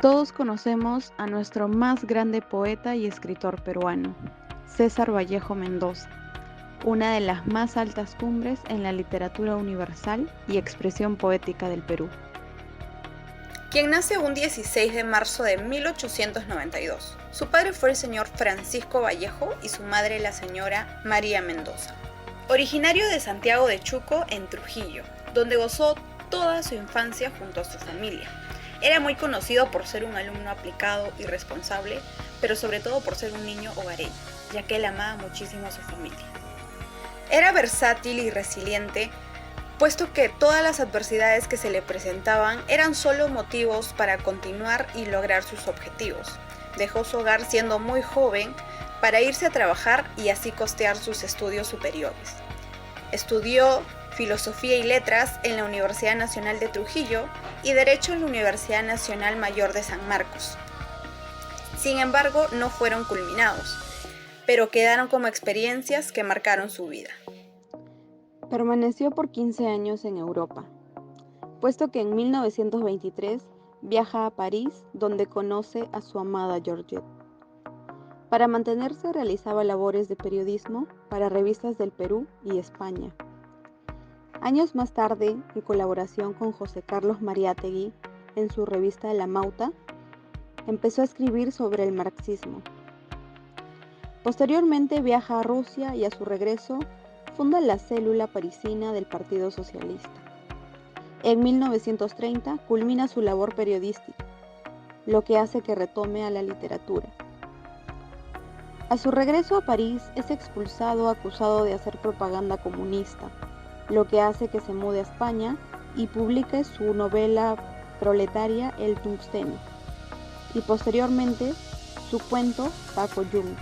Todos conocemos a nuestro más grande poeta y escritor peruano, César Vallejo Mendoza, una de las más altas cumbres en la literatura universal y expresión poética del Perú. Quien nace un 16 de marzo de 1892. Su padre fue el señor Francisco Vallejo y su madre la señora María Mendoza. Originario de Santiago de Chuco, en Trujillo, donde gozó toda su infancia junto a su familia. Era muy conocido por ser un alumno aplicado y responsable, pero sobre todo por ser un niño hogareño, ya que él amaba muchísimo a su familia. Era versátil y resiliente, puesto que todas las adversidades que se le presentaban eran solo motivos para continuar y lograr sus objetivos. Dejó su hogar siendo muy joven para irse a trabajar y así costear sus estudios superiores. Estudió Filosofía y Letras en la Universidad Nacional de Trujillo y Derecho en la Universidad Nacional Mayor de San Marcos. Sin embargo, no fueron culminados, pero quedaron como experiencias que marcaron su vida. Permaneció por 15 años en Europa, puesto que en 1923 viaja a París, donde conoce a su amada Georgette. Para mantenerse realizaba labores de periodismo para revistas del Perú y España. Años más tarde, en colaboración con José Carlos Mariátegui en su revista La Mauta, empezó a escribir sobre el marxismo. Posteriormente viaja a Rusia y a su regreso funda la célula parisina del Partido Socialista. En 1930 culmina su labor periodística, lo que hace que retome a la literatura. A su regreso a París es expulsado acusado de hacer propaganda comunista, lo que hace que se mude a España y publique su novela proletaria El Tungsteno, y posteriormente su cuento Paco Yunque.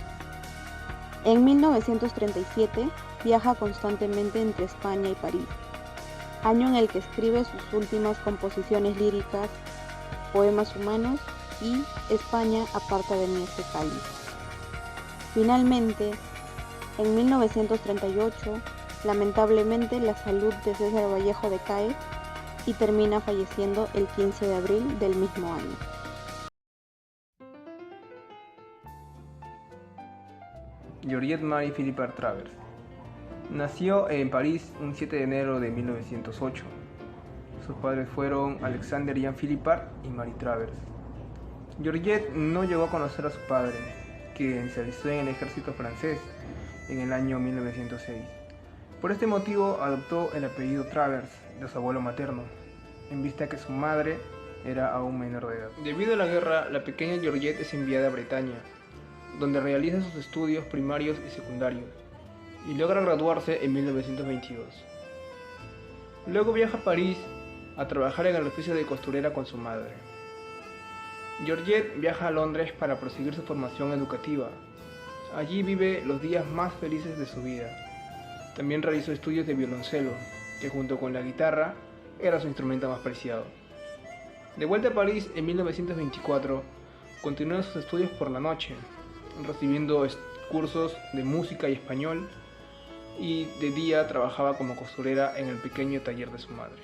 En 1937 viaja constantemente entre España y París, año en el que escribe sus últimas composiciones líricas, Poemas Humanos y España aparta de mí este cáliz. Finalmente, en 1938, lamentablemente la salud de César Vallejo decae y termina falleciendo el 15 de abril del mismo año. Georgette Marie Philippard Travers. Nació en París un 7 de enero de 1908. Sus padres fueron Alexander Jean Philippard y Marie Travers. Georgette no llegó a conocer a su padre, quien se alistó en el ejército francés en el año 1906. Por este motivo adoptó el apellido Travers de su abuelo materno, en vista que su madre era aún menor de edad. Debido a la guerra, la pequeña Georgette es enviada a Bretaña, donde realiza sus estudios primarios y secundarios, y logra graduarse en 1922. Luego viaja a París a trabajar en el oficio de costurera con su madre. Georgette viaja a Londres para proseguir su formación educativa. Allí vive los días más felices de su vida. También realizó estudios de violoncelo, que junto con la guitarra era su instrumento más preciado. De vuelta a París en 1924, continúa sus estudios por la noche, recibiendo cursos de música y español, y de día trabajaba como costurera en el pequeño taller de su madre.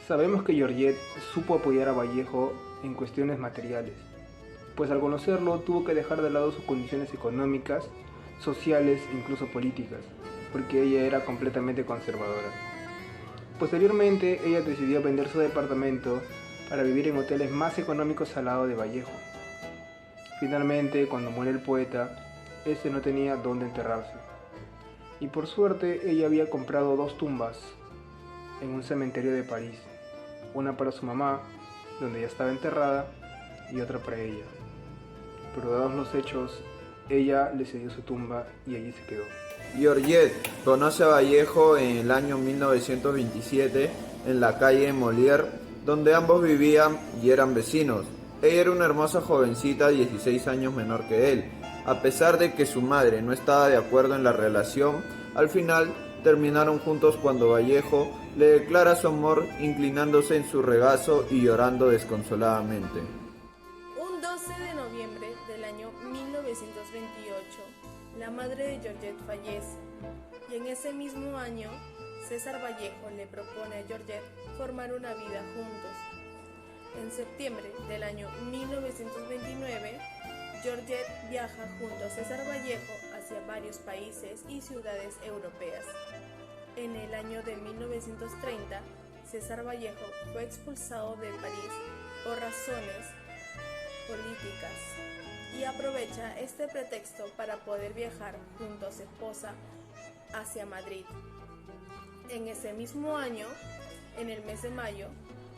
Sabemos que Georgette supo apoyar a Vallejo en cuestiones materiales, pues al conocerlo tuvo que dejar de lado sus condiciones económicas, sociales e incluso políticas, porque ella era completamente conservadora. Posteriormente, ella decidió vender su departamento para vivir en hoteles más económicos al lado de Vallejo. Finalmente, cuando muere el poeta, este no tenía dónde enterrarse. Y por suerte, ella había comprado 2 tumbas en un cementerio de París. Una para su mamá, donde ya estaba enterrada, y otra para ella. Pero dados los hechos, ella le cedió su tumba y allí se quedó. Georgette conoce a Vallejo en el año 1927 en la calle Molière, donde ambos vivían y eran vecinos. Ella era una hermosa jovencita, 16 años menor que él. A pesar de que su madre no estaba de acuerdo en la relación, al final terminaron juntos cuando Vallejo le declara su amor inclinándose en su regazo y llorando desconsoladamente. Un 12 de noviembre del año 1928, la madre de Georgette fallece, y en ese mismo año, César Vallejo le propone a Georgette formar una vida juntos. En septiembre del año 1929, Georgette viaja junto a César Vallejo hacia varios países y ciudades europeas. En el año de 1930, César Vallejo fue expulsado de París por razones políticas y aprovecha este pretexto para poder viajar junto a su esposa hacia Madrid. En ese mismo año, en el mes de mayo,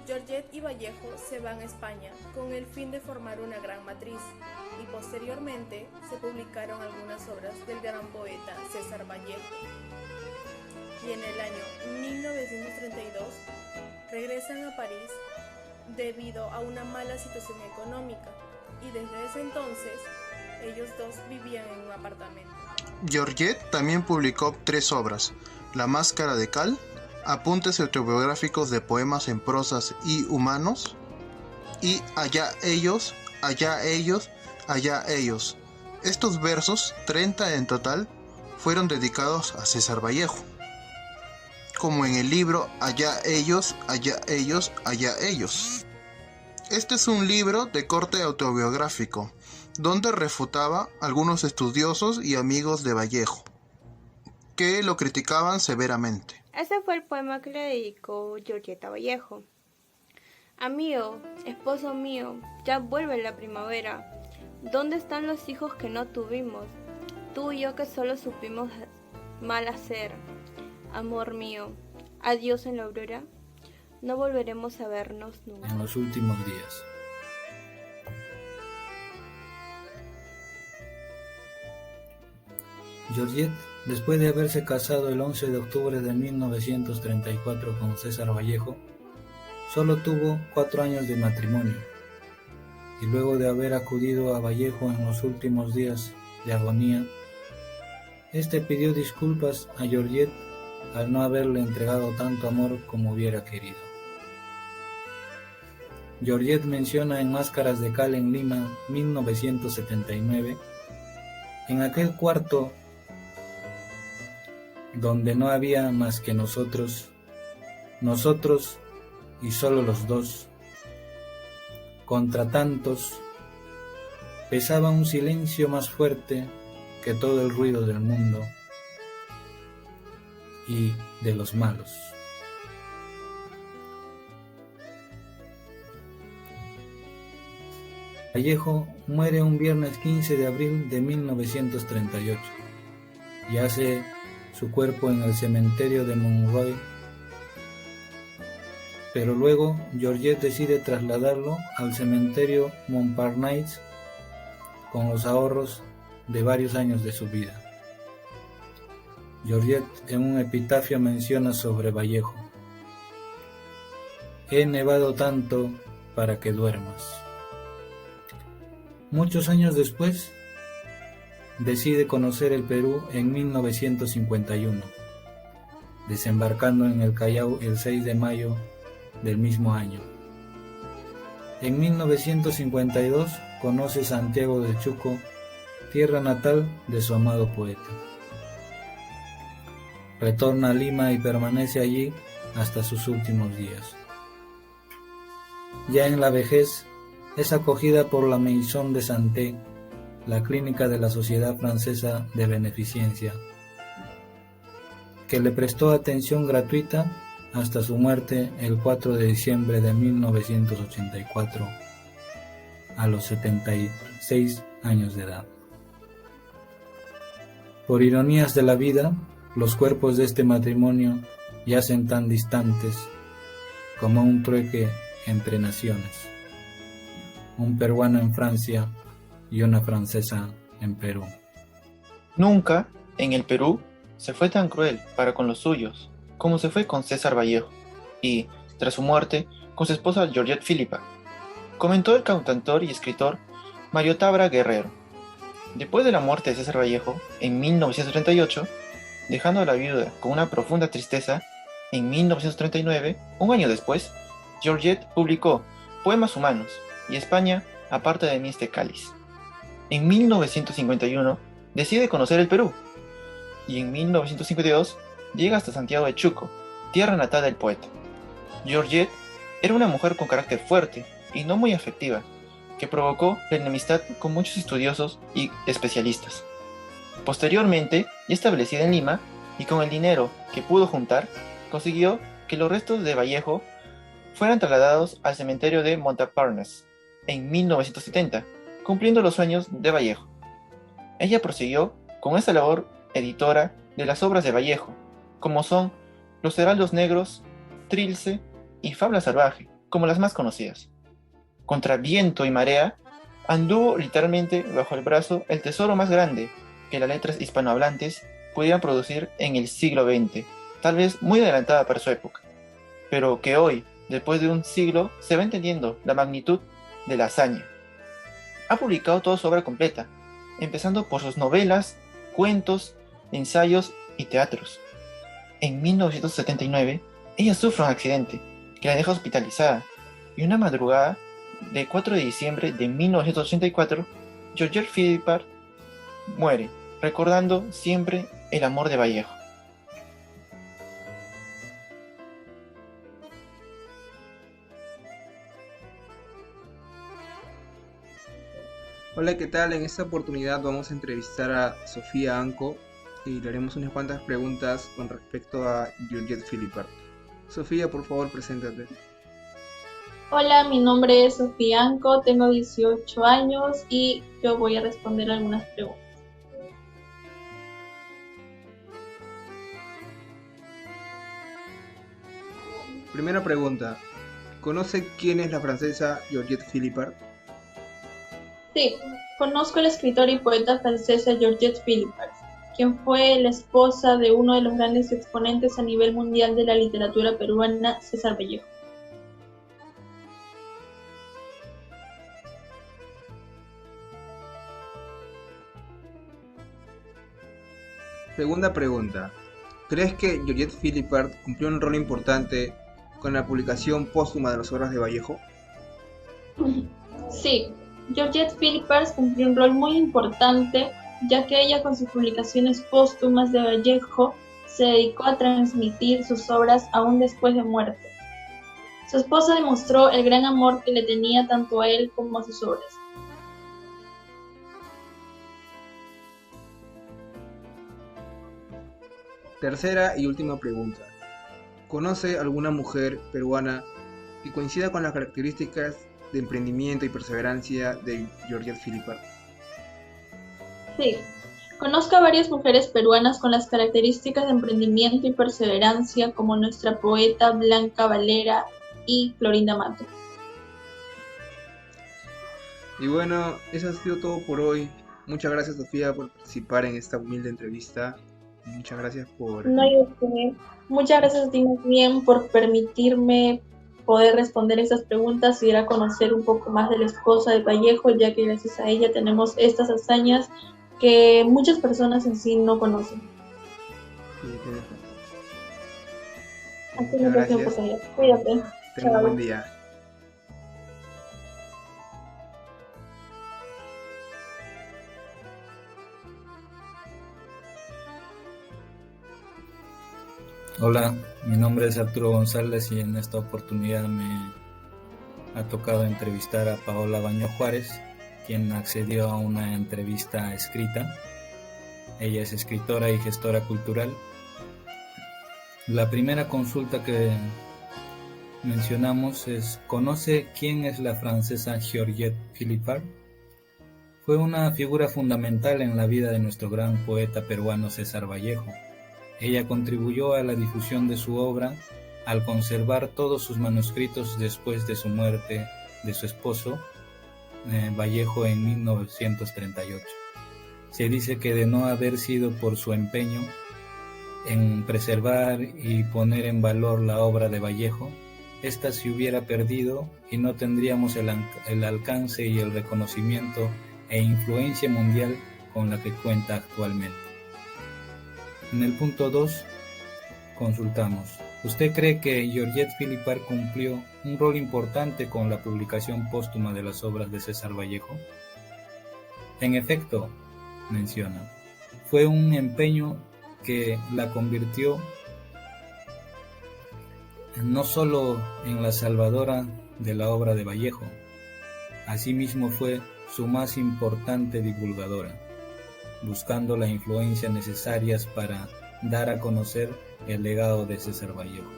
Georgette y Vallejo se van a España con el fin de formar una gran matriz, y posteriormente se publicaron algunas obras del gran poeta César Vallejo. Y en el año 1932 regresan a París debido a una mala situación económica, y desde ese entonces ellos dos vivían en un apartamento. Georgette también publicó 3 obras: La máscara de cal, apuntes autobiográficos de poemas en prosas y humanos, y Allá ellos, allá ellos, allá ellos. Estos versos, 30 en total, fueron dedicados a César Vallejo, como en el libro Allá ellos, allá ellos, allá ellos. Este es un libro de corte autobiográfico, donde refutaba a algunos estudiosos y amigos de Vallejo, que lo criticaban severamente. Ese fue el poema que le dedicó Georgette a Vallejo. Amigo, esposo mío, ya vuelve la primavera. ¿Dónde están los hijos que no tuvimos? Tú y yo que solo supimos mal hacer. Amor mío, adiós en la aurora. No volveremos a vernos nunca. En los últimos días. Georgette, después de haberse casado el 11 de octubre de 1934 con César Vallejo, solo tuvo 4 años de matrimonio, y luego de haber acudido a Vallejo en los últimos días de agonía, este pidió disculpas a Georgette al no haberle entregado tanto amor como hubiera querido. Georgette menciona en Máscaras de cal en Lima, 1979, en aquel cuarto donde no había más que nosotros y solo los dos, contra tantos, pesaba un silencio más fuerte que todo el ruido del mundo y de los malos. Vallejo muere un viernes 15 de abril de 1938 y yace su cuerpo en el cementerio de Monroy, pero luego Georgette decide trasladarlo al cementerio Montparnasse con los ahorros de varios años de su vida. Georgette en un epitafio menciona sobre Vallejo: he nevado tanto para que duermas. Muchos años después, decide conocer el Perú en 1951, desembarcando en el Callao el 6 de mayo del mismo año. En 1952 conoce Santiago de Chuco, tierra natal de su amado poeta. Retorna a Lima y permanece allí hasta sus últimos días. Ya en la vejez, es acogida por la Maison de Santé, la clínica de la Sociedad Francesa de Beneficencia, que le prestó atención gratuita hasta su muerte el 4 de diciembre de 1984, a los 76 años de edad. Por ironías de la vida, los cuerpos de este matrimonio yacen tan distantes como un trueque entre naciones, un peruano en Francia y una francesa en Perú. Nunca, en el Perú, se fue tan cruel para con los suyos como se fue con César Vallejo y, tras su muerte, con su esposa Georgette Filipa, comentó el cantautor y escritor Mario Tabra Guerrero. Después de la muerte de César Vallejo, en 1938, dejando a la viuda con una profunda tristeza, en 1939, un año después, Georgette publicó Poemas Humanos y España, aparte de mí este cáliz. En 1951 decide conocer el Perú y en 1952 llega hasta Santiago de Chuco, tierra natal del poeta. Georgette era una mujer con carácter fuerte y no muy afectiva, que provocó la enemistad con muchos estudiosos y especialistas. Posteriormente, ya establecida en Lima, y con el dinero que pudo juntar, consiguió que los restos de Vallejo fueran trasladados al cementerio de Montparnasse en 1970, cumpliendo los sueños de Vallejo. Ella prosiguió con esta labor editora de las obras de Vallejo, como son Los Heraldos Negros, Trilce y Fabla Salvaje, como las más conocidas. Contra viento y marea, anduvo literalmente bajo el brazo el tesoro más grande que las letras hispanohablantes pudieran producir en el siglo XX, tal vez muy adelantada para su época, pero que hoy, después de un siglo, se va entendiendo la magnitud de la hazaña. Ha publicado toda su obra completa, empezando por sus novelas, cuentos, ensayos y teatros. En 1979, ella sufre un accidente que la deja hospitalizada, y una madrugada del 4 de diciembre de 1984, Georgette Philippard muere, recordando siempre el amor de Vallejo. Hola, ¿qué tal? En esta oportunidad vamos a entrevistar a Sofía Anco y le haremos unas cuantas preguntas con respecto a Georgette Philippard. Sofía, por favor, preséntate. Hola, mi nombre es Sofía Anco, tengo 18 años y yo voy a responder algunas preguntas. Primera pregunta. ¿Conoce quién es la francesa Georgette Philippard? Sí, conozco a la escritora y poeta francesa Georgette Philippard, quien fue la esposa de uno de los grandes exponentes a nivel mundial de la literatura peruana, César Vallejo. Segunda pregunta. ¿Crees que Georgette Philippard cumplió un rol importante con la publicación póstuma de las obras de Vallejo? Sí, Georgette Philippard cumplió un rol muy importante, ya que ella con sus publicaciones póstumas de Vallejo se dedicó a transmitir sus obras aún después de muerte. Su esposa demostró el gran amor que le tenía tanto a él como a sus obras. Tercera y última pregunta. ¿Conoce alguna mujer peruana que coincida con las características de emprendimiento y perseverancia de Georgette Philippard? Sí, conozco a varias mujeres peruanas con las características de emprendimiento y perseverancia, como nuestra poeta Blanca Valera y Florinda Mato. Y bueno, eso ha sido todo por hoy. Muchas gracias, Sofía, por participar en esta humilde entrevista. Muchas gracias por... No hay de qué. Muchas gracias a ti más bien por permitirme poder responder esas preguntas y ir a conocer un poco más de la esposa de Vallejo, ya que gracias a ella tenemos estas hazañas que muchas personas en sí no conocen. Sí, Así me gracias. Cuídate. Tenga un buen día. Hola, mi nombre es Arturo González y en esta oportunidad me ha tocado entrevistar a Paola Baño Juárez, quien accedió a una entrevista escrita. Ella es escritora y gestora cultural. La primera consulta que mencionamos es: ¿conoce quién es la francesa Georgette Philippard? Fue una figura fundamental en la vida de nuestro gran poeta peruano César Vallejo. Ella contribuyó a la difusión de su obra al conservar todos sus manuscritos después de su muerte de su esposo Vallejo en 1938. Se dice que de no haber sido por su empeño en preservar y poner en valor la obra de Vallejo, ésta se hubiera perdido y no tendríamos el alcance y el reconocimiento e influencia mundial con la que cuenta actualmente. En el punto 2, consultamos: ¿usted cree que Georgette Philippard cumplió un rol importante con la publicación póstuma de las obras de César Vallejo? En efecto, menciona, fue un empeño que la convirtió no solo en la salvadora de la obra de Vallejo, Asimismo fue su más importante divulgadora, buscando la influencia necesarias para dar a conocer el legado de César Vallejo.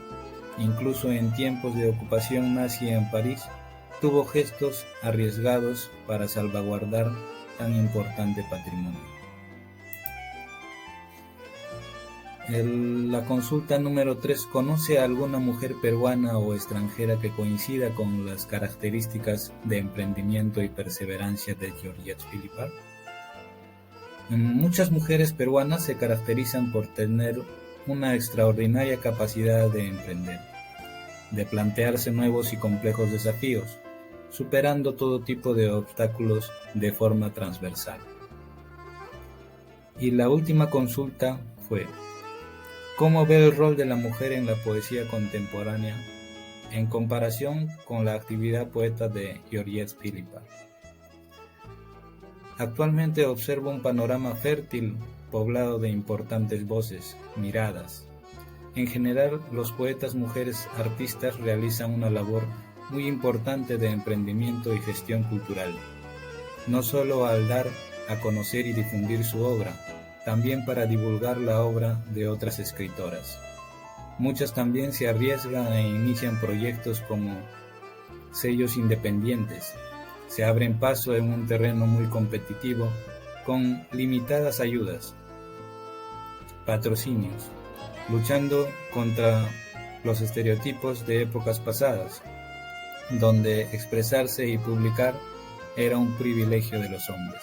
Incluso en tiempos de ocupación nazi en París, tuvo gestos arriesgados para salvaguardar tan importante patrimonio. La consulta número 3. ¿Conoce a alguna mujer peruana o extranjera que coincida con las características de emprendimiento y perseverancia de Georgette Philippa? Muchas mujeres peruanas se caracterizan por tener una extraordinaria capacidad de emprender, de plantearse nuevos y complejos desafíos, superando todo tipo de obstáculos de forma transversal. Y la última consulta fue: ¿cómo ve el rol de la mujer en la poesía contemporánea en comparación con la actividad poeta de Georgette Philippa? Actualmente observo un panorama fértil, poblado de importantes voces, miradas. En general, los poetas mujeres artistas realizan una labor muy importante de emprendimiento y gestión cultural, no solo al dar a conocer y difundir su obra, también para divulgar la obra de otras escritoras. Muchas también se arriesgan e inician proyectos como sellos independientes. Se abren paso en un terreno muy competitivo con limitadas ayudas, patrocinios, luchando contra los estereotipos de épocas pasadas, donde expresarse y publicar era un privilegio de los hombres.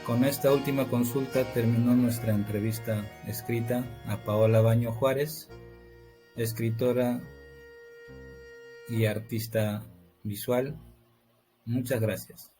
Con esta última consulta terminó nuestra entrevista escrita a Paola Baño Juárez, escritora y artista visual. Muchas gracias.